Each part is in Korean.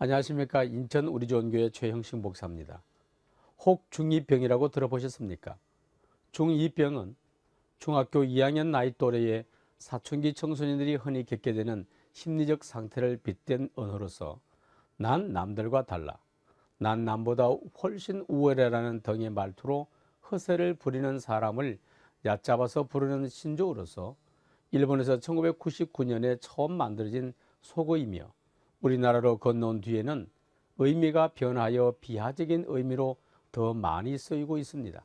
안녕하십니까. 인천 우리좋은교회 최형식 목사입니다. 혹 중2병이라고 들어보셨습니까? 중2병은 중학교 2학년 나이 또래의 사춘기 청소년들이 흔히 겪게 되는 심리적 상태를 빗댄 언어로서 난 남들과 달라, 난 남보다 훨씬 우월해라는 등의 말투로 허세를 부리는 사람을 얕잡아서 부르는 신조어로서 일본에서 1999년에 처음 만들어진 속어이며 우리나라로 건너온 뒤에는 의미가 변하여 비하적인 의미로 더 많이 쓰이고 있습니다.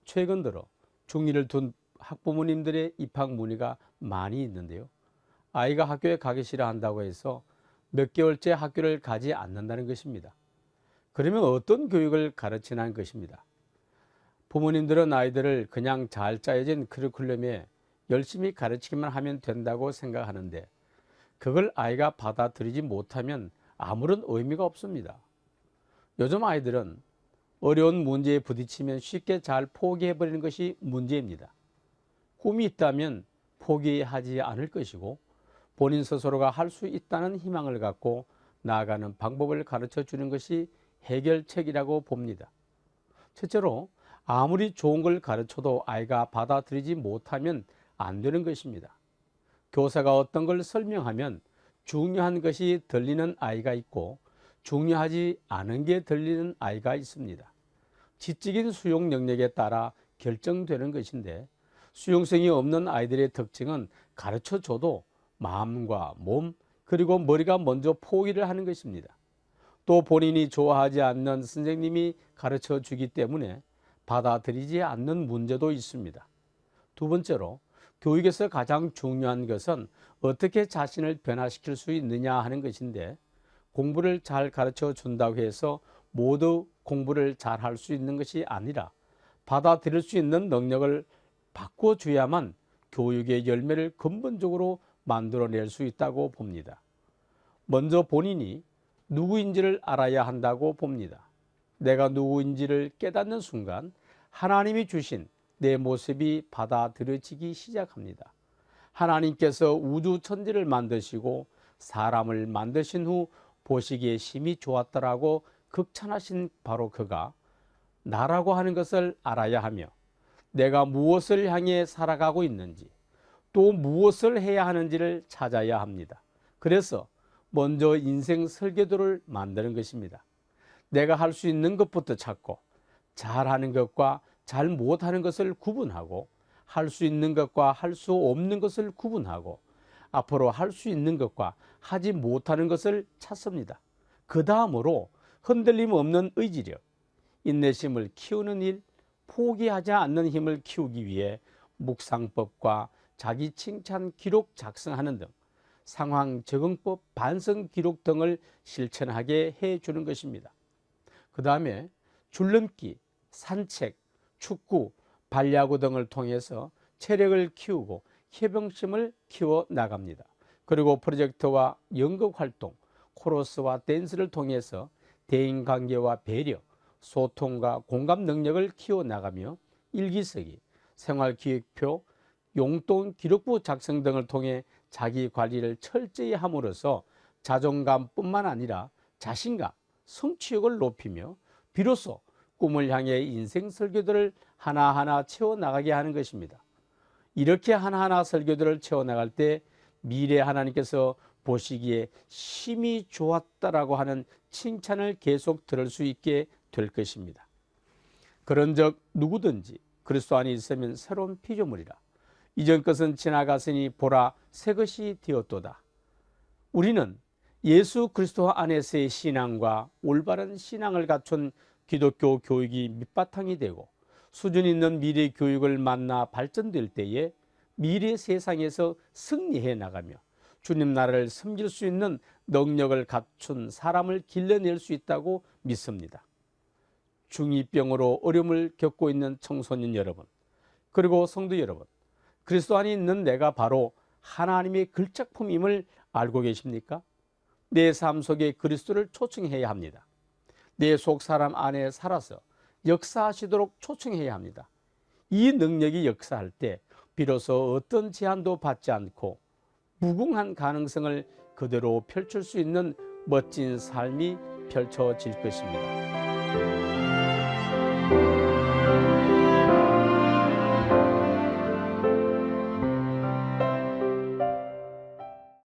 최근 들어 중2를 둔 학부모님들의 입학 문의가 많이 있는데요. 아이가 학교에 가기 싫어한다고 해서 몇 개월째 학교를 가지 않는다는 것입니다. 그러면 어떤 교육을 가르치는 것입니다. 부모님들은 아이들을 그냥 잘 짜여진 커리큘럼에 열심히 가르치기만 하면 된다고 생각하는데 그걸 아이가 받아들이지 못하면 아무런 의미가 없습니다. 요즘 아이들은 어려운 문제에 부딪히면 쉽게 잘 포기해버리는 것이 문제입니다. 꿈이 있다면 포기하지 않을 것이고 본인 스스로가 할 수 있다는 희망을 갖고 나아가는 방법을 가르쳐 주는 것이 해결책이라고 봅니다. 첫째로 아무리 좋은 걸 가르쳐도 아이가 받아들이지 못하면 안 되는 것입니다. 교사가 어떤 걸 설명하면 중요한 것이 들리는 아이가 있고 중요하지 않은 게 들리는 아이가 있습니다. 지적인 수용 능력에 따라 결정되는 것인데 수용성이 없는 아이들의 특징은 가르쳐줘도 마음과 몸 그리고 머리가 먼저 포기를 하는 것입니다. 또 본인이 좋아하지 않는 선생님이 가르쳐 주기 때문에 받아들이지 않는 문제도 있습니다. 두 번째로 교육에서 가장 중요한 것은 어떻게 자신을 변화시킬 수 있느냐 하는 것인데 공부를 잘 가르쳐 준다고 해서 모두 공부를 잘 할 수 있는 것이 아니라 받아들일 수 있는 능력을 바꿔줘야만 교육의 열매를 근본적으로 만들어낼 수 있다고 봅니다. 먼저 본인이 누구인지를 알아야 한다고 봅니다. 내가 누구인지를 깨닫는 순간 하나님이 주신 내 모습이 받아들여지기 시작합니다. 하나님께서 우주 천지를 만드시고 사람을 만드신 후 보시기에 심히 좋았더라고 극찬하신 바로 그가 나라고 하는 것을 알아야 하며 내가 무엇을 향해 살아가고 있는지 또 무엇을 해야 하는지를 찾아야 합니다. 그래서 먼저 인생 설계도를 만드는 것입니다. 내가 할 수 있는 것부터 찾고 잘하는 것과 잘 못하는 것을 구분하고 할 수 있는 것과 할 수 없는 것을 구분하고 앞으로 할 수 있는 것과 하지 못하는 것을 찾습니다. 그 다음으로 흔들림 없는 의지력, 인내심을 키우는 일, 포기하지 않는 힘을 키우기 위해 묵상법과 자기 칭찬 기록 작성하는 등 상황 적응법, 반성 기록 등을 실천하게 해주는 것입니다. 그 다음에 줄넘기, 산책, 축구, 발야구 등을 통해서 체력을 키우고 협영심을 키워 나갑니다. 그리고 프로젝트와 연극활동, 코러스와 댄스를 통해서 대인관계와 배려, 소통과 공감 능력을 키워 나가며 일기쓰기, 생활기획표, 용돈 기록부 작성 등을 통해 자기 관리를 철저히 함으로써 자존감뿐만 아니라 자신감, 성취욕을 높이며 비로소 꿈을 향해 인생 설계도를 하나하나 채워나가게 하는 것입니다. 이렇게 하나하나 설계도를 채워나갈 때 미래 하나님께서 보시기에 심히 좋았다라고 하는 칭찬을 계속 들을 수 있게 될 것입니다. 그런즉 누구든지 그리스도 안에 있으면 새로운 피조물이라. 이전 것은 지나갔으니 보라 새 것이 되었도다. 우리는 예수 그리스도 안에서의 신앙과 올바른 신앙을 갖춘 기독교 교육이 밑바탕이 되고 수준 있는 미래 교육을 만나 발전될 때에 미래 세상에서 승리해 나가며 주님 나라를 섬길 수 있는 능력을 갖춘 사람을 길러낼 수 있다고 믿습니다. 중2병으로 어려움을 겪고 있는 청소년 여러분, 그리고 성도 여러분, 그리스도 안에 있는 내가 바로 하나님의 글작품임을 알고 계십니까? 내 삶 속에 그리스도를 초청해야 합니다. 내 속 사람 안에 살아서 역사하시도록 초청해야 합니다. 이 능력이 역사할 때 비로소 어떤 제한도 받지 않고 무궁한 가능성을 그대로 펼칠 수 있는 멋진 삶이 펼쳐질 것입니다.